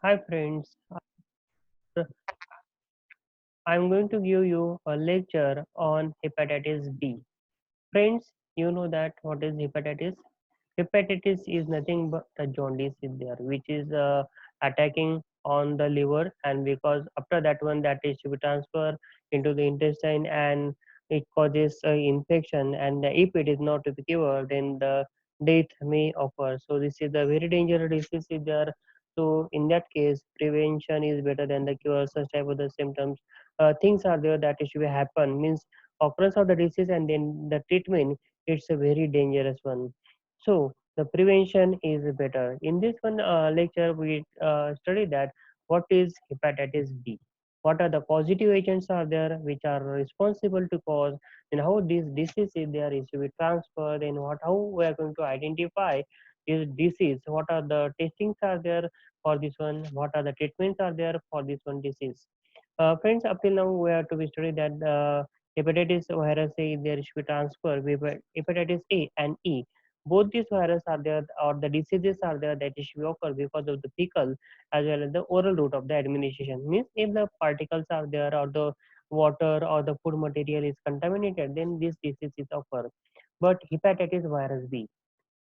Hi friends, I'm going to give you a lecture on hepatitis B. Friends, you know that what is hepatitis? Hepatitis is nothing but a jaundice is there, which is attacking on the liver, and because after that one that is to be transferred into the intestine and it causes infection, and if it is not to be cured, then the death may occur. So this is a very dangerous disease is there. So in that case, prevention is better than the cure. Such type of the symptoms, things are there that it should happen means occurrence of the disease and then the treatment. It's a very dangerous one. So the prevention is better. In this one lecture, we study that what is hepatitis B, what are the causative agents are there which are responsible to cause, and how this disease is there is to be transferred, and what how we are going to identify this disease, what are the testings are there for this one, what are the treatments are there for this one disease. Friends, up till now we have to be studied that hepatitis virus A there should be transfer with hepatitis A and E. Both these viruses are there or the diseases are there that should occur because of the fecal as well as the oral route of the administration. Means if the particles are there or the water or the food material is contaminated, then this disease is occur. But hepatitis virus B,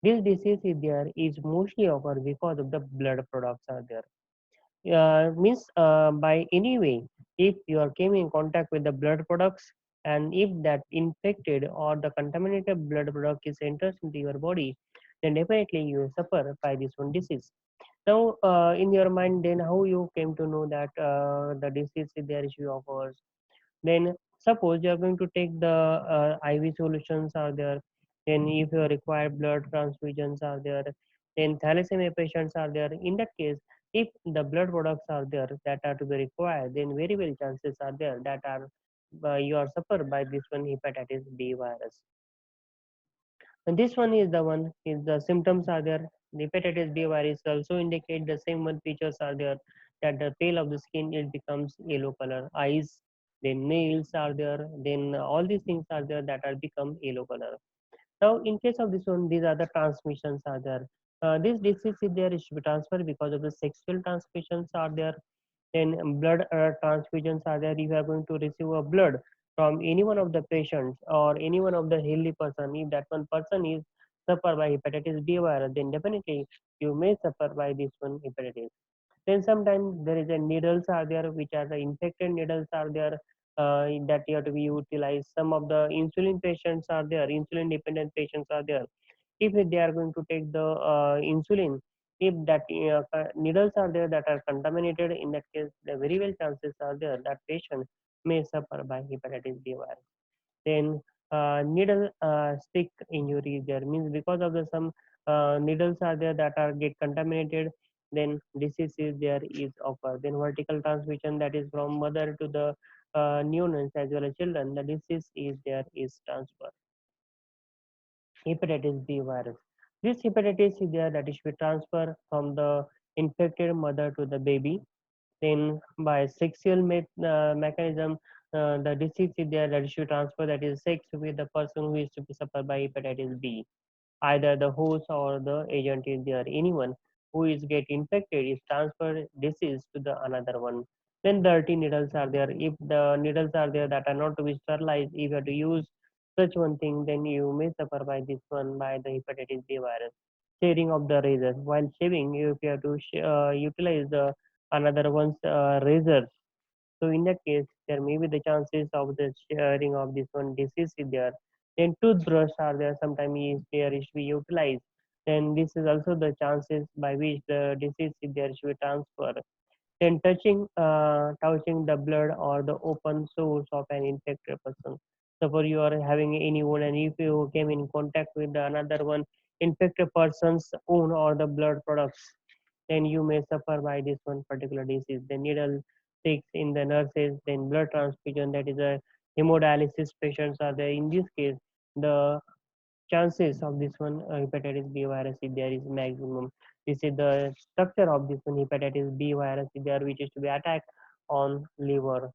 this disease is there is mostly occur because of the blood products are there. Means by any way, if you are came in contact with the blood products, and if that infected or the contaminated blood product is enters into your body, then definitely you will suffer by this one disease. Now in your mind, then how you came to know that the disease is there issue occurs? Then suppose you are going to take the IV solutions are there, then if you require blood transfusions are there, then thalassemia patients are there. In that case, if the blood products are there that are to be required, then very well chances are there that are you are suffered by this one hepatitis B virus. And this one is the one is the symptoms are there. The hepatitis B virus also indicate the same one features are there, that the pale of the skin it becomes yellow color, eyes, then nails are there, then all these things are there that are become yellow color. Now, in case of this one, these are the transmissions are there. This disease is there is to be transferred because of the sexual transmissions are there. Then blood transfusions are there. If you are going to receive a blood from any one of the patients or any one of the healthy person, if that one person is suffer by hepatitis B virus, then definitely you may suffer by this one hepatitis. Then sometimes there is a needles are there which are the infected needles are there, that you have to be utilized. Some of the insulin patients are there, insulin dependent patients are there. If they are going to take the insulin, if that needles are there that are contaminated, in that case the very well chances are there that patient may suffer by hepatitis B virus. Then needle stick injury there, means because of the some needles are there that are get contaminated, then disease is there is occur. Then vertical transmission, that is from mother to the newborns as well as children, the disease is there is transfer. Hepatitis B virus, this hepatitis is there that is be transfer from the infected mother to the baby. Then by sexual mechanism, the disease is there that should transfer, that is sex with the person who is to be suffered by hepatitis B. Either the host or the agent is there. Anyone who is get infected is transfer disease to the another one. Then dirty needles are there. If the needles are there that are not to be sterilized, if you have to use such one thing, then you may suffer by this one by the hepatitis B virus. Sharing of the razor. While shaving, if you have to utilize the another one's razors, so in that case, there may be the chances of the sharing of this one disease is there. Then toothbrush are there, sometimes is there is to be utilized. Then this is also the chances by which the disease is there should be transferred. Then touching the blood or the open source of an infected person. Suppose you are having any wound, and if you came in contact with the another one infected person's wound or the blood products, then you may suffer by this one particular disease. The needle sticks in the nurses, then blood transfusion, that is a hemodialysis patients are there. In this case, the chances of this one hepatitis B virus if there is maximum. This is the structure of this one hepatitis B virus if there, which is to be attacked on liver.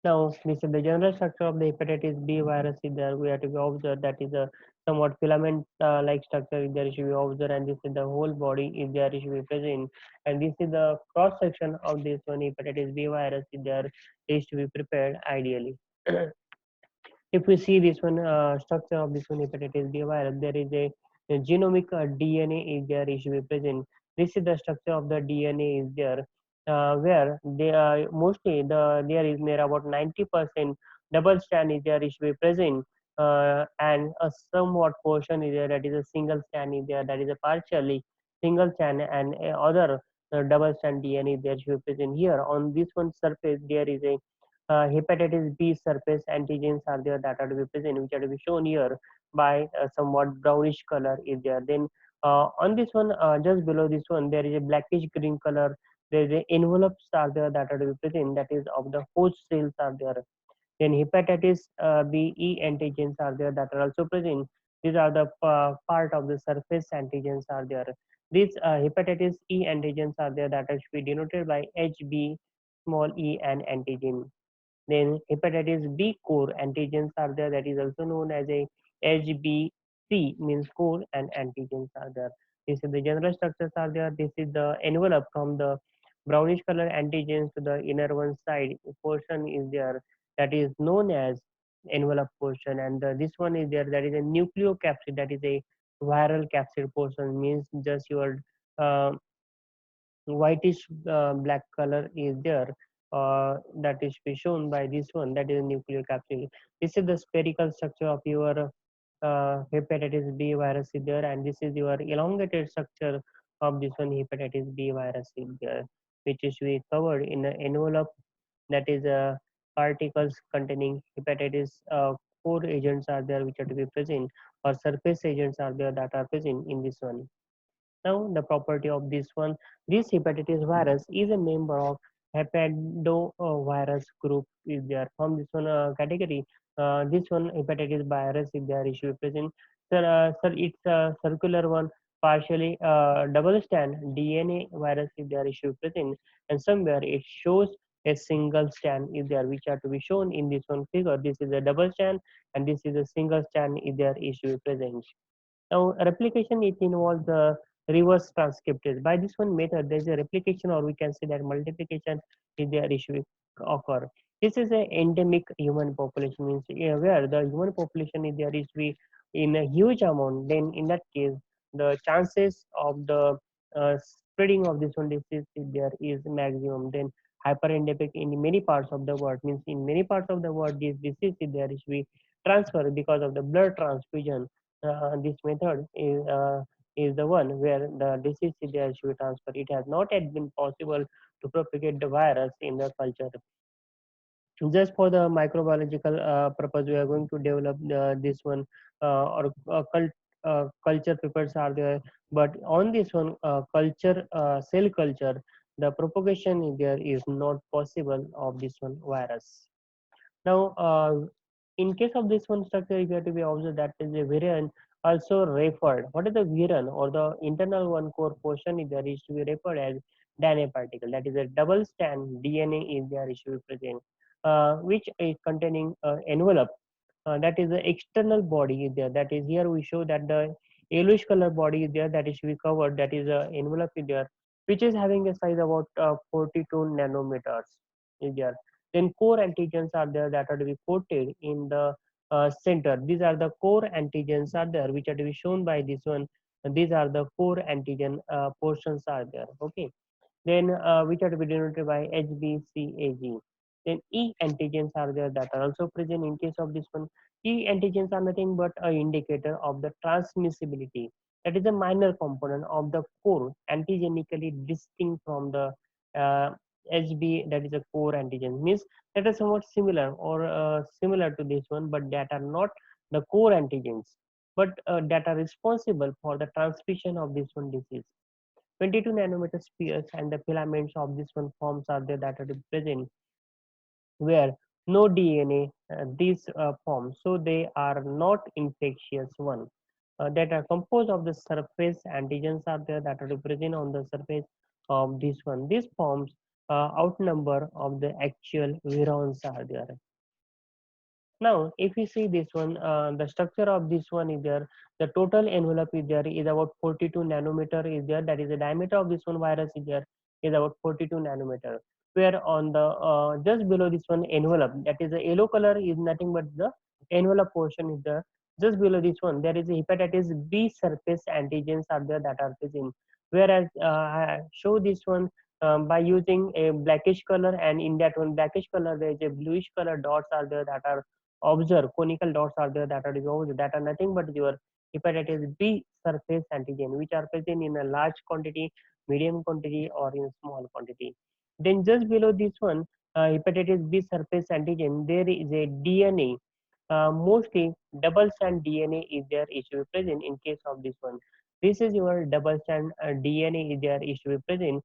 Now, this is the general structure of the hepatitis B virus is there. We have to be observed that is a somewhat filament like structure is there is to be observed, and this is the whole body is there is to be present, and this is the cross section of this one hepatitis B virus is there is to be prepared ideally. If we see this one structure of this one hepatitis B virus, there is a genomic DNA is there is to be present. This is the structure of the DNA is there, where they are mostly there is near about 90% double strand is there is to be present, and a somewhat portion is there that is a single strand is there that is a partially single strand, and other double strand DNA is there to be present. Here on this one surface there is a hepatitis B surface antigens are there that are to be present, which are to be shown here by somewhat brownish color is there. Then on this one, just below this one, there is a blackish green color. There is a envelopes are there that are to be present, that is of the host cells are there. Then hepatitis B E antigens are there that are also present. These are the part of the surface antigens are there. These hepatitis E antigens are there that are to be denoted by HB small e and antigen. Then hepatitis B core antigens are there, that is also known as a HBC, means core and antigens are there. This is the general structures are there. This is the envelope from the brownish color antigens to the inner one side portion is there, that is known as envelope portion, and this one is there, that is a nucleocapsid, that is a viral capsid portion, means just your uh, whitish black color is there, that is be shown by this one, that is nucleocapsid. This is the spherical structure of your hepatitis B virus is there, and this is your elongated structure of this one hepatitis B virus is there, which is we covered in an envelope, that is particles containing hepatitis core agents are there which are to be present, or surface agents are there that are present in this one. Now, the property of this one, this hepatitis virus is a member of hepatovirus group is there. From this one category, this one hepatitis virus is there issue present. Sir, it's a circular one, partially double strand DNA virus is there issue present, and somewhere it shows a single strand is there, which are to be shown in this one figure. This is a double strand, and this is a single strand is there issue present. Now, replication it involves the reverse transcriptase. By this one method, there is a replication, or we can say that multiplication is there issue occur. This is a endemic human population, means where the human population is there is we in a huge amount. Then in that case, the chances of the spreading of this one disease is there is maximum. Then hyperendemic in many parts of the world, means in many parts of the world this disease is there is we transfer because of the blood transfusion. This method is the one where the disease is there should be transferred. It has not yet been possible to propagate the virus in the culture. Just for the microbiological purpose, we are going to develop this one or culture papers are there. But on this one, culture cell culture, the propagation is there is not possible of this one virus. Now, in case of this one structure, if you have to be observed, that is a virion also referred. What is the virion or the internal one core portion is there is to be referred as DNA particle. That is a double strand DNA is there is to be present, which is containing envelope. That is the external body is there. That is here we show that the yellowish color body is there, that is to be covered. That is a envelope is there, which is having a size about 42 nanometers is there. Then core antigens are there that are to be coated in the center. These are the core antigens are there which are to be shown by this one. And these are the core antigen portions are there. Okay. Then which are to be denoted by HBCAG. Then E antigens are there that are also present in case of this one. E antigens are nothing but an indicator of the transmissibility. That is a minor component of the core, antigenically distinct from the HB, that is a core antigen. Means that are somewhat similar or similar to this one, but that are not the core antigens, but that are responsible for the transmission of this one disease. 22 nanometer spheres and the filaments of this one forms are there that are present where no DNA these forms, so they are not infectious one. That are composed of the surface antigens are there that are present on the surface of this one. These forms outnumber of the actual virions are there. Now, if you see this one, the structure of this one is there. The total envelope is there is about 42 nanometer is there. That is the diameter of this one virus is there is about 42 nanometer. Where on the just below this one envelope, that is the yellow color is nothing but the envelope portion is there. Just below this one, there is a hepatitis B surface antigens are there that are present. Whereas I show this one by using a blackish color, and in that one blackish color there is a bluish color dots are there that are observe conical dots are there that are observed that are nothing but your hepatitis B surface antigen which are present in a large quantity, medium quantity or in small quantity. Then just below this one, hepatitis B surface antigen, there is a DNA. Mostly double strand DNA is there is to be present in case of this one. This is your double strand DNA is there is to be present.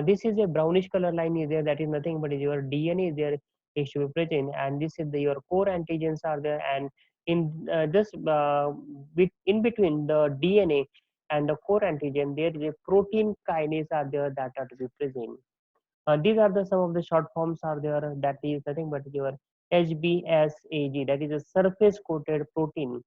This is a brownish color line is there that is nothing but is your DNA is there is to be present, and this is your core antigens are there, and in just in between the DNA and the core antigen there is a protein kinase are there that are to be present. These are the some of the short forms are there that is nothing but your HBsAg, that is a surface coated protein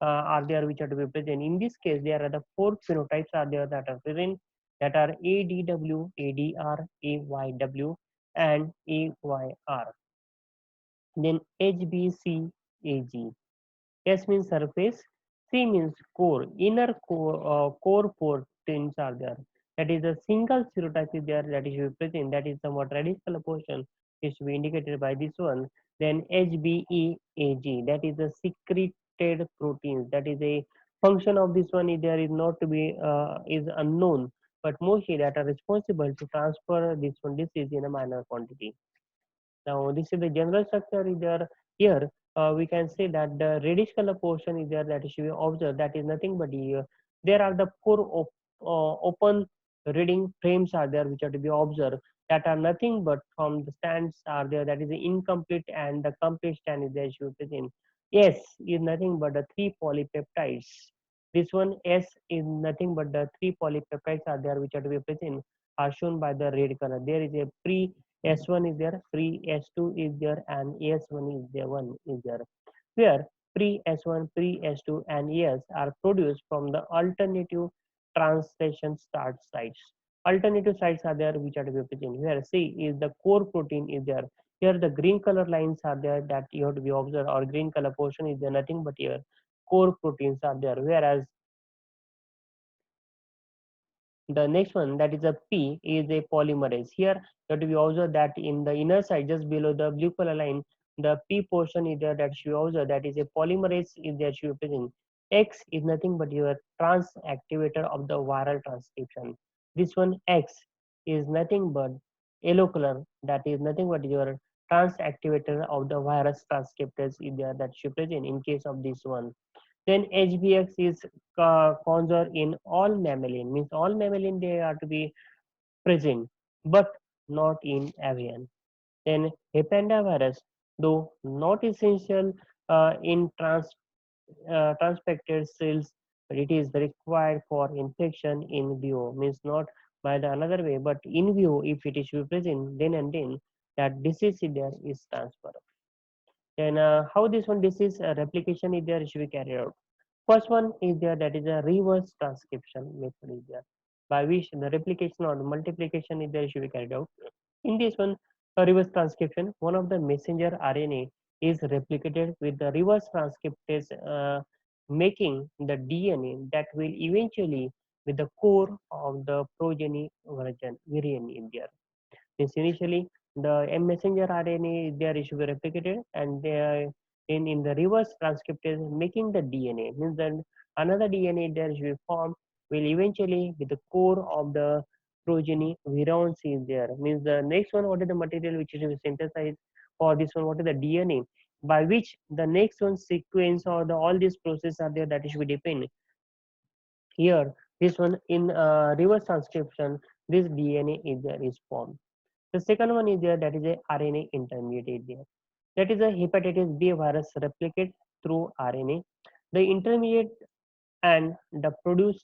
are there which are to be present. In this case, there are the four phenotypes are there that are present, that are ADW, ADR, AYW, and AYR. Then HBcAg. S means surface, C means core. Inner core proteins are there. That is a single serotype is there that is to be present. That is somewhat reddish color portion is to be indicated by this one. Then HBeAg, that is the secreted proteins. That is a function of this one is there is not to be is unknown, but mostly that are responsible to transfer this one disease in a minor quantity. Now, this is the general structure is there. Here, we can say that the reddish color portion is there that should be observed. That is nothing but there are the four open reading frames are there which are to be observed. That are nothing but from the stands are there. That is the incomplete and the complete stand is there should be present. S is nothing but the three polypeptides. This one S is nothing but the three polypeptides are there which are to be present are shown by the red color. There is a pre S1 is there, pre S2 is there, and S1 is there, one is there. Where pre S1, pre S2, and S are produced from the alternative translation start sites. Alternative sites are there which are to be present. Here C is the core protein is there. Here the green color lines are there that you have to be observed, or green color portion is there nothing but here core proteins are there. Whereas the next one, that is a P, is a polymerase. Here you have to be observed that in the inner side, just below the blue color line, the P portion is there that you observe that is a polymerase is there you present. X is nothing but your trans activator of the viral transcription. This one X is nothing but yellow color, that is nothing but your trans activator of the virus transcriptase is there that you present in case of this one. Then HBx is conserved in all mammalian, means all mammalian they are to be present, but not in avian. Then hepandavirus, though not essential in transpected cells, but it is required for infection in vivo, means not by the another way, but in vivo, if it is to be present, then and then that disease is there is transferred. Then how this one disease replication is there should be carried out. First one is there, that is a reverse transcription method is there, by which the replication or multiplication is there should be carried out. In this one, a reverse transcription, one of the messenger RNA is replicated with the reverse transcriptase, making the DNA that will eventually be the core of the progeny version variant in there. Means initially the messenger RNA there is to be replicated, and in the reverse transcriptase making the DNA, means that another DNA there should be formed will eventually be the core of the progeny virions is there. Means the next one, what is the material which is to be synthesized for this one, what is the DNA by which the next one sequence or the all these processes are there that should be depend. Here this one in reverse transcription, this DNA is there is formed. The second one is there, that is a RNA intermediate there. That is a hepatitis B virus replicate through RNA. The intermediate and the produce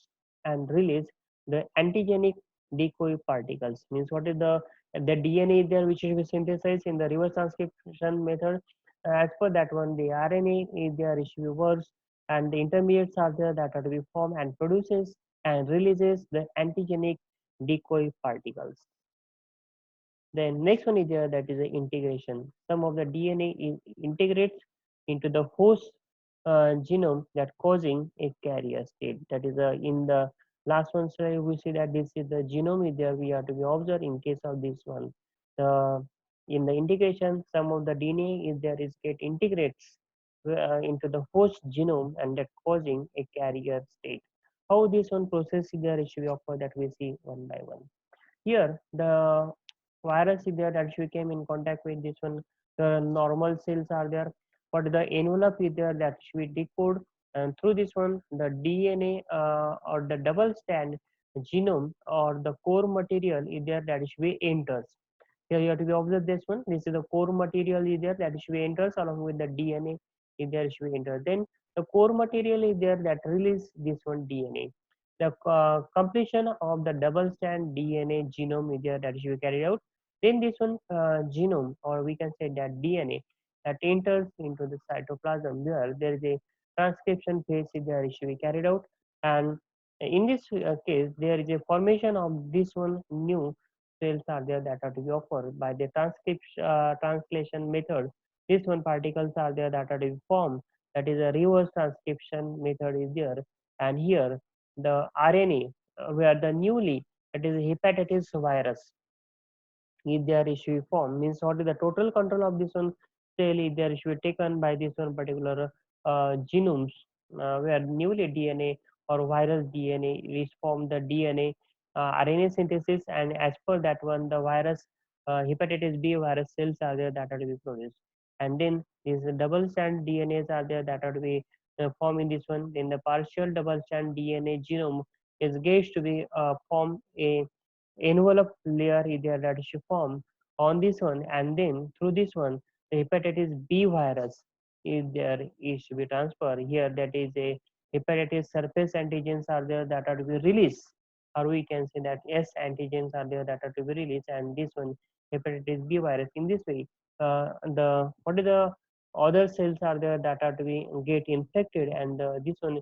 and release the antigenic decoy particles. Means what is the DNA there which will be synthesized in the reverse transcription method. As per that one, the RNA is there is reverse, and the intermediates are there that are to be formed and produces and releases the antigenic decoy particles. Then next one is there, that is the integration. Some of the DNA is integrates into the host genome that causing a carrier state. That is in the last one slide we see that this is the genome is there. We have to be observed in case of this one. The in the integration, some of the DNA is there is get integrates into the host genome and that causing a carrier state. How this one process is there is to be offered that we see one by one. Here, the virus is there that we came in contact with this one. The normal cells are there, but the envelope is there that we decode, and through this one, the DNA or the double strand genome or the core material is there that we enters. Here you have to be observe this one. This is the core material is there that we enters along with the DNA is there we enter. Then the core material is there that release this one DNA. The completion of the double strand DNA genome is there that should be carried out. Then this one genome, or we can say that DNA, that enters into the cytoplasm where there is a transcription phase is there should be carried out. And in this case, there is a formation of this one new cells are there that are to be offered by the transcription translation method. This one particles are there that are to be formed. That is a reverse transcription method is there, and here the RNA, where the newly, that is hepatitis virus, if their issue form means what is the total control of this one cell if their issue taken by this one particular genomes, where newly DNA or virus DNA is formed the DNA RNA synthesis, and as per that one the virus hepatitis B virus cells are there that are to be produced, and then these double strand DNAs are there that are to be formed in this one. Then the partial double strand DNA genome is gauged to be form a envelope layer is there that is formed on this one, and then through this one the hepatitis B virus is there is to be transferred. Here that is a hepatitis surface antigens are there that are to be released, or we can say that S antigens are there that are to be released, and this one hepatitis B virus. In this way, the what is the other cells are there that are to be get infected, and this one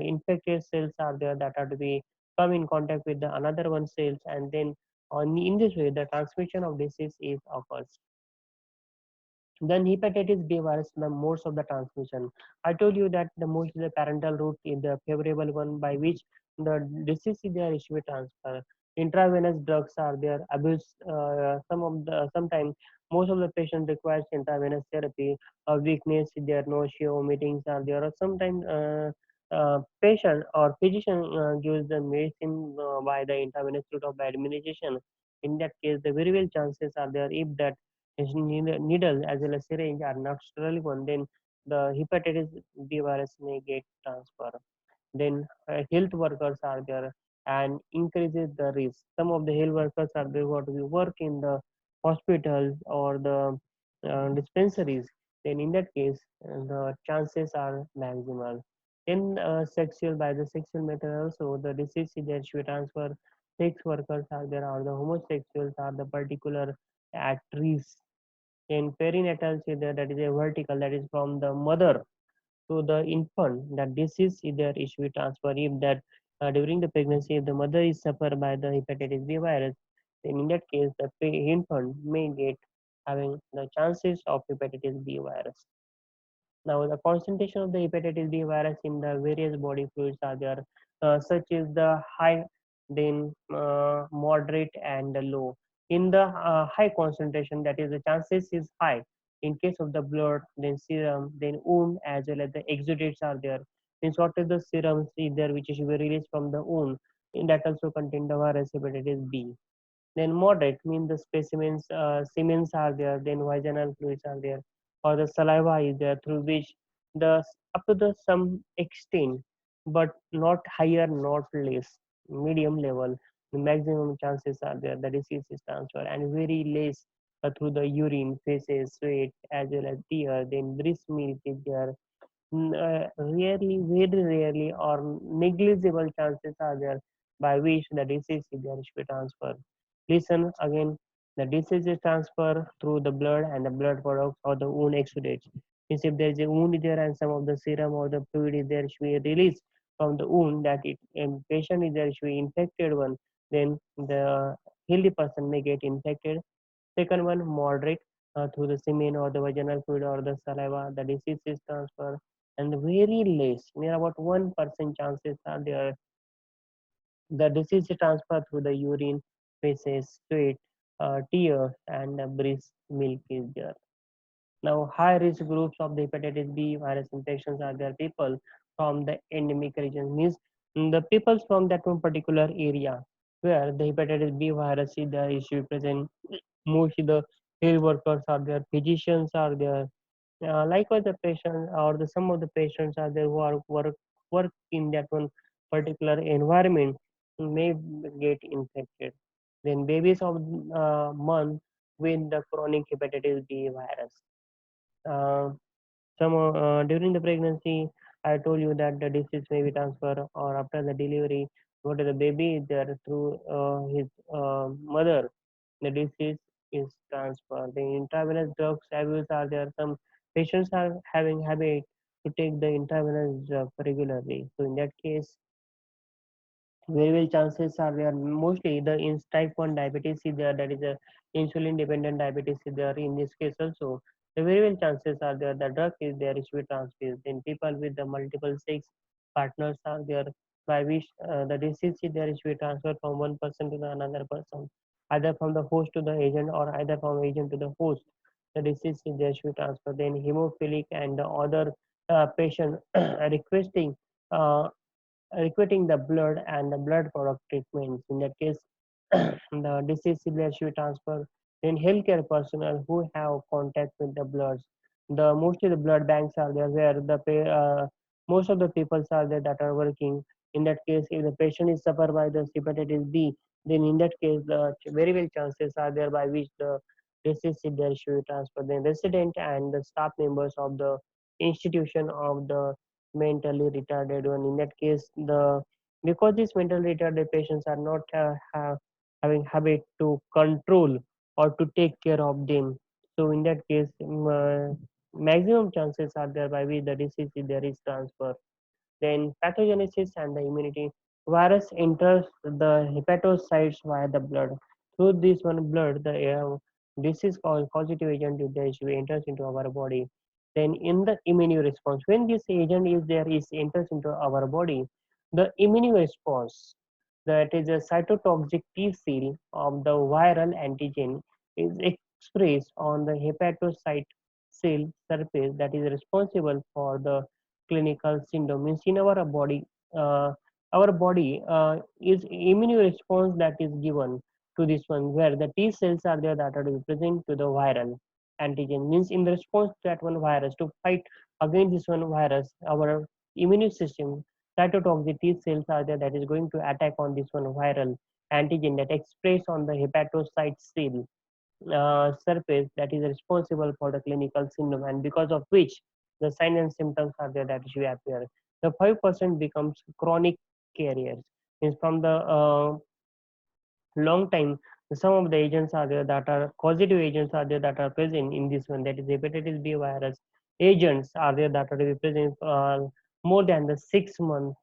infected cells are there that are to be come in contact with the another one cells, and then on in this way the transmission of disease is occurs. Then hepatitis B virus, the modes of the transmission. I told you that the most is the parental route is the favorable one by which the disease is there is to be transferred. Intravenous drugs are there. Abuse some of the sometimes most of the patient requires intravenous therapy. Weakness is there, nausea, vomitings are there. Or sometimes patient or physician gives the medicine by the intravenous route of administration. In that case, the very well chances are there if that needle as well as syringe are not sterile one, then the hepatitis B virus may get transferred. Then health workers are there and increases the risk. Some of the health workers are there who to work in the hospitals or the dispensaries. Then in that case, the chances are maximal. Then sexual by the sexual method also the disease is there should transfer. Sex workers are there, or the homosexuals are the particular at risk. In perinatal children, that is a vertical, that is from the mother to the infant, that disease is there issue transfer. If that during the pregnancy, if the mother is suffered by the hepatitis B virus, then in that case, the infant may get having the chances of hepatitis B virus. Now, the concentration of the hepatitis B virus in the various body fluids are there, such as the high, then moderate, and the low. In the high concentration, that is the chances is high. In case of the blood, then serum, then wound, as well as the exudates are there. Means what is the serum is there which is to be released from the wound, and that also contain the virus hepatitis B. Then moderate mean the specimens, semens are there, then vaginal fluids are there, or the saliva is there through which the up to the some extent, but not higher, not less, medium level, the maximum chances are there the disease is transferred, and very less through the urine, feces, sweat, as well as tear. Then breast milk is there. Rarely, very rarely, or negligible chances are there by which the disease is there to be transferred. Listen again. The disease is transferred through the blood and the blood products or the wound exudates. Means if there is a wound there and some of the serum or the fluid is there should be released from the wound that it and patient is there should be infected one, then the healthy person may get infected. Second one, moderate through the semen or the vaginal fluid or the saliva, the disease is transferred. And very less, near about 1% chances are there the disease is transferred through the urine, feces, sweat, tears, and breast milk is there. Now, high risk groups of the hepatitis B virus infections are there people from the endemic region, means the people from that one particular area where the hepatitis B virus is there is present. Mostly the health workers are there, physicians are there, likewise, the patient or the some of the patients are there who are work in that one particular environment may get infected. Then babies of month with the chronic hepatitis B virus. Uh, during the pregnancy, I told you that the disease may be transferred or after the delivery, go to the baby is there through his mother. The disease is transferred. The intravenous drugs abuse are there. Some patients are having habit to take the intravenous drug regularly. So in that case, very well chances are there mostly the in type 1 diabetes is there, that is a insulin dependent diabetes is there in this case also. The very well chances are there the drug is there is to be transfused. Then people with the multiple sex partners are there by which the disease is there is to be transferred from one person to the another person, either from the host to the agent or either from agent to the host. The disease is there to be transferred. Then hemophilic and the other patient requesting uh, requiring the blood and the blood product treatments. In that case, the disease will should transfer. Then healthcare personnel who have contact with the bloods. The mostly the blood banks are there where most of the people are there that are working. In that case, if the patient is suffered by the hepatitis B, then in that case the very well chances are there by which the disease is there should transfer. Then resident and the staff members of the institution of the mentally retarded one. In that case, the because these mentally retarded patients are not having habit to control or to take care of them. So in that case, maximum chances are there by which the disease is there is transfer. Then pathogenesis and the immunity. Virus enters the hepatocytes via the blood. Through this one blood, the disease called causative agent is there actually enters into our body. Then in the immune response, when this agent is there is enters into our body, the immune response that is a cytotoxic T cell of the viral antigen is expressed on the hepatocyte cell surface that is responsible for the clinical syndrome. Means in uh, our body is immune response that is given to this one where the T cells are there that are present to the viral antigen. Means in response to that one virus to fight against this one virus, our immune system cytotoxic T cells are there that is going to attack on this one viral antigen that express on the hepatocyte cell surface that is responsible for the clinical syndrome and because of which the signs and symptoms are there that usually appear. The 5% becomes chronic carriers. Means from the long time, some of the agents are there that are causative agents are there that are present in this one that is hepatitis B virus agents are there that are present more than the 6 months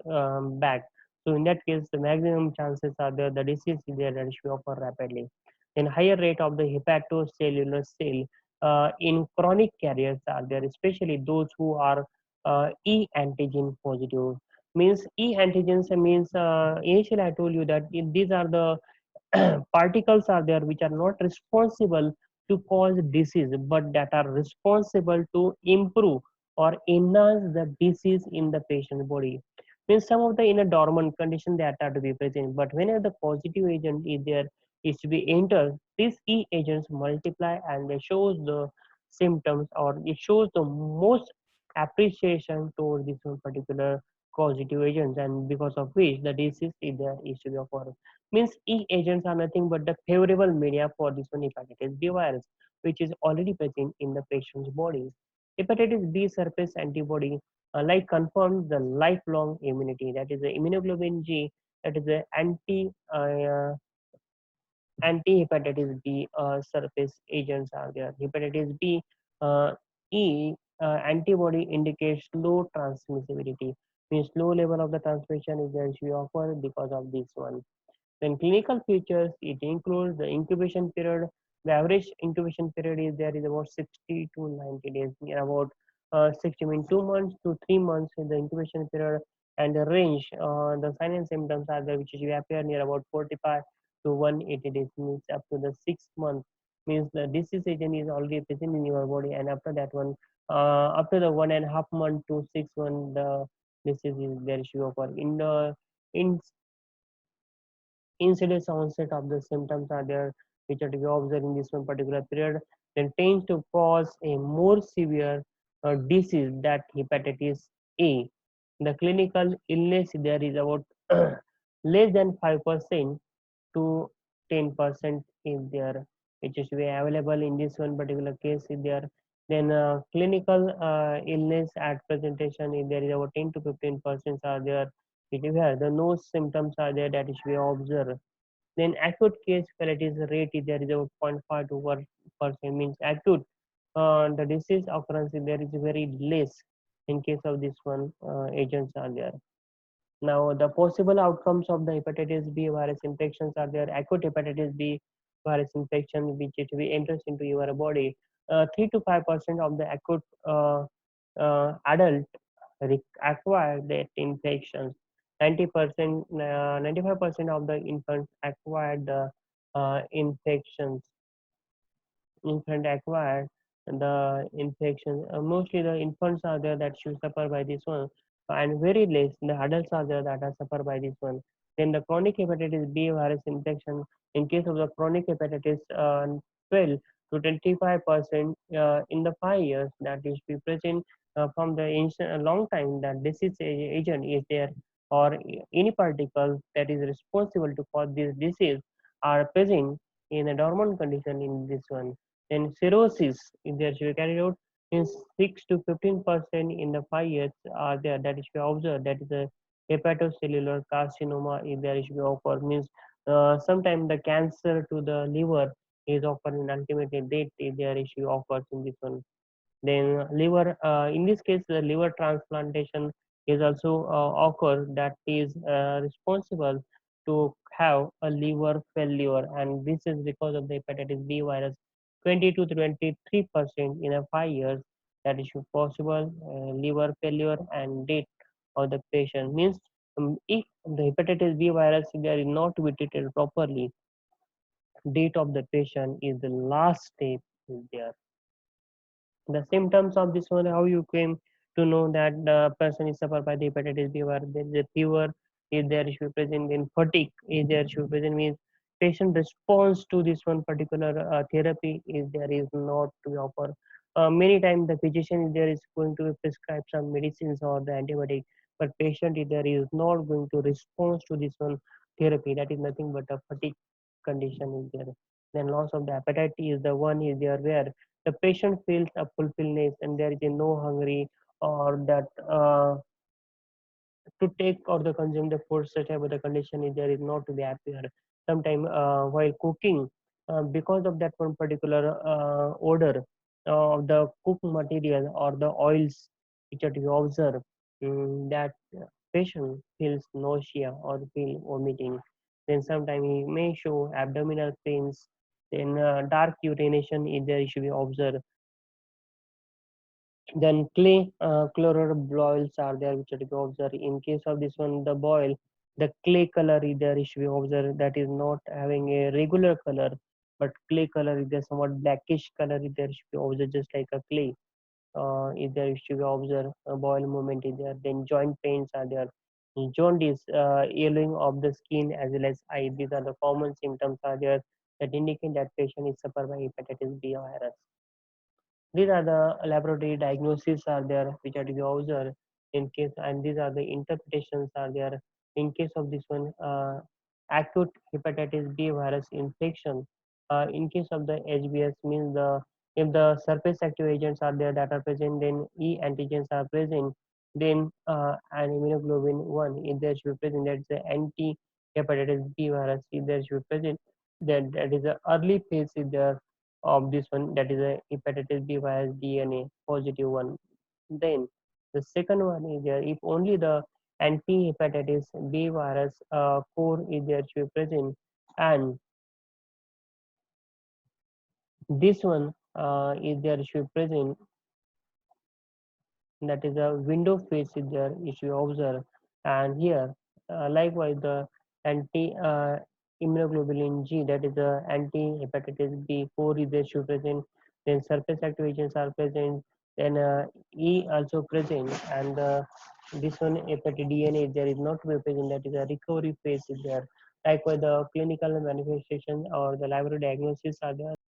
back. So in that case, the maximum chances are there the disease is there and show up rapidly. Then higher rate of the hepatocellular cell in chronic carriers are there, especially those who are E antigen positive. Means E antigens means initially I told you that these are the particles are there which are not responsible to cause disease but that are responsible to improve or enhance the disease in the patient's body. Means some of the in a dormant condition that are to be present, but whenever the positive agent is there is to be entered, these E agents multiply and they shows the symptoms or it shows the most appreciation toward this one particular causative agents and because of which the disease is there is to be occurred. Means E agents are nothing but the favorable media for this one hepatitis B virus, which is already present in the patient's body. Hepatitis B surface antibody like confirms the lifelong immunity. That is the immunoglobulin G. That is the anti anti-hepatitis B surface agents are there. Hepatitis B uh, E antibody indicates low transmissibility, means low level of the transmission is usually occur because of this one. Then clinical features, it includes the incubation period. The average incubation period is there is about 60 to 90 days, near about 60 means 2 months to 3 months in the incubation period, and the range, the sign and symptoms are there, which usually appear near about 45 to 180 days, means up to the 6 month, means the disease agent is already present in your body, and after that one, after the 1.5 month to 6 month, the disease is there issue occur. In the in incidence onset of the symptoms are there, which are to be observed in this one particular period, then tends to cause a more severe disease that hepatitis A. The clinical illness there is about less than 5% to 10% is there, which is to be available in this one particular case is there. Then clinical illness at presentation is there is about 10 to 15% are there. If you have the no symptoms are there, that is to be observed. Then acute case fatality rate is there is about 0.5 to 1%, means acute. The disease occurrence there is very less in case of this one agents are there. Now the possible outcomes of the hepatitis B virus infections are there. Acute hepatitis B virus infection which it will enters into your body. 3 to 5% of the acute adult acquire that infections. 90%, 95% of the infants acquired the infections. Infant acquired the infection. Mostly the infants are there that should suffer by this one, and very less the adults are there that are suffer by this one. Then the chronic hepatitis B virus infection. In case of the chronic hepatitis, 12 to 25% in the 5 years that is be present from the ancient, a long time that disease agent is there, or any particle that is responsible to cause this disease are present in a dormant condition in this one. Then cirrhosis, if they are carried out in 6 to 15% in the 5 years are there, that is to be observed, that is a hepatocellular carcinoma if there is to be occur, means sometimes the cancer to the liver is occurring, ultimately death if there is to occurs in this one. Then liver, in this case, the liver transplantation is also occur, that is responsible to have a liver failure, and this is because of the hepatitis B virus. 20 to 23% in a 5 years that is possible liver failure and death of the patient, means if the hepatitis B virus there is not to be treated properly, death of the patient is the last step is there. The symptoms of this one, how you came to know that the person is suffered by the hepatitis B virus? There is a fever, if there should be present, in fatigue, if there should be present, means patient response to this one particular therapy if there is not to be offered. Many times the physician is there is going to prescribe some medicines or the antibiotic, but patient if there is not going to respond to this one therapy, that is nothing but a fatigue condition is there. Then loss of the appetite is the one is there where the patient feels a fulfillment and there is a no hungry, or that to take or the consume the food such about the condition is there is not to be appear. Sometime while cooking, because of that one particular odor of the cooked material or the oils which are to be observed, that patient feels nausea or feel vomiting. Then sometimes he may show abdominal pains. Then dark urination is there should be observed. Then clay chloride boils are there which are to be observed. In case of this one, the boil, the clay color is there is to be observed, that is not having a regular color, but clay color is there somewhat blackish color is there should be observed, just like a clay. Is there is to be observed. Boil movement is there. Then joint pains are there. Jaundice, yellowing of the skin as well as eye. These are the common symptoms are there that indicate that patient is suffered by hepatitis B virus. These are the laboratory diagnoses are there which are to be observed in case, and these are the interpretations are there in case of this one acute hepatitis B virus infection. In case of the HBS, means the if the surface active agents are there that are present, then E antigens are present, then an immunoglobulin 1 if there should be present, that's the anti hepatitis B virus if there should be present, then that is the early phase is there of this one, that is a hepatitis B virus DNA positive one. Then the second one is there if only the anti-hepatitis B virus core is there should be present, and this one is there should be present, that is a window phase is there if you observe. And here likewise the anti immunoglobulin G, that is the anti hepatitis B core is there should present, then surface activations are present, then E also present, and this one hepatic DNA there is not present, that is a recovery phase is there. Likewise the clinical manifestation or the laboratory diagnosis are there.